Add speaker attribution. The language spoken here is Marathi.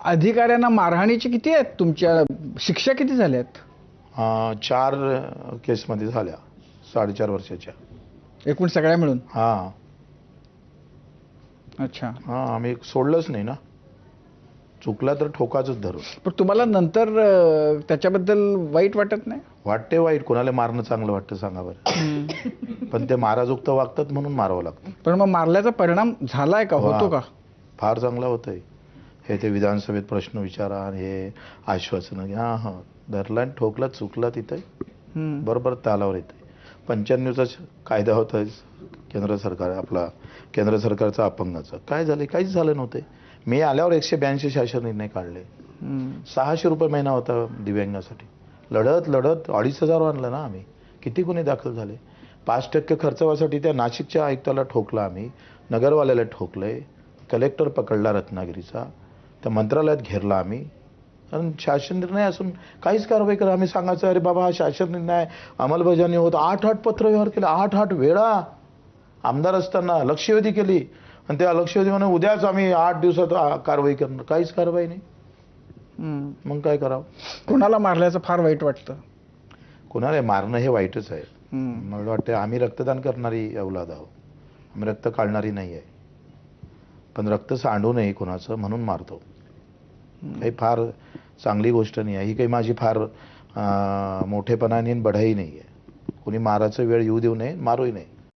Speaker 1: अधिकाऱ्यांना मारहाणीची किती आहेत तुमच्या शिक्षा किती झाल्या आहेत?
Speaker 2: 4 केसमध्ये झाल्या 4.5 वर्षाच्या.
Speaker 1: एकूण सगळ्या मिळून?
Speaker 2: हां
Speaker 1: अच्छा.
Speaker 2: हां आम्ही सोडलंच नाही ना. चुकला तर ठोकाचंच धरून.
Speaker 1: पण तुम्हाला नंतर त्याच्याबद्दल वाईट वाटत नाही?
Speaker 2: वाटते वाईट. कोणाला मारणं चांगलं वाटतं सांगा बरं. पण ते माराजोगतं वागतात म्हणून मारावं लागतं.
Speaker 1: पण मग मारल्याचा परिणाम झालाय का, होतो का?
Speaker 2: फार चांगला होतंय. हे ते विधानसभेत प्रश्न विचारा आणि हे आश्वासनं घ्या. हां धरला आणि ठोकला, चुकला तिथं बरोबर तालावर येते. 95चा कायदा होता केंद्र सरकार केंद्र सरकारचा अपंगाचा. काय झालं? काहीच झालं नव्हते. मी आल्यावर 182 शासन निर्णय काढले. 600 रुपये महिना होता दिव्यांगासाठी. लढत 2,500 आणलं ना आम्ही. किती गुन्हे दाखल झाले. 5% खर्चावासाठी त्या नाशिकच्या आयुक्ताला ठोकला आम्ही, नगरवाल्याला ठोकलंय, कलेक्टर पकडला रत्नागिरीचा, त्या मंत्रालयात घेरला आम्ही. आणि शासन निर्णय असून काहीच कारवाई करा. आम्ही सांगायचं अरे बाबा हा शासन निर्णय अंमलबजावणी होत. 8 पत्रव्यवहार केला, 8 वेळा. आमदार असताना लक्षवेधी केली आणि त्या लक्षवेधी म्हणून उद्याच आम्ही 8 दिवसात कारवाई करणार. काहीच कारवाई नाही. मग काय करावं?
Speaker 1: कोणाला मारल्याचं फार वाईट वाटतं?
Speaker 2: कोणाला मारणं हे वाईटच आहे. मला वाटतं आम्ही रक्तदान करणारी औलाद आहोत. आम्ही रक्त काढणारी नाही आहे. पण रक्त सांडू नये कोणाचं म्हणून मारतो. काही फार चांगली गोष्ट नाही आहे ही. काही माझी फार मोठेपणाने बढाई नाही आहे. कोणी मारायचं वेळ येऊ देऊ नये, मारूही नये.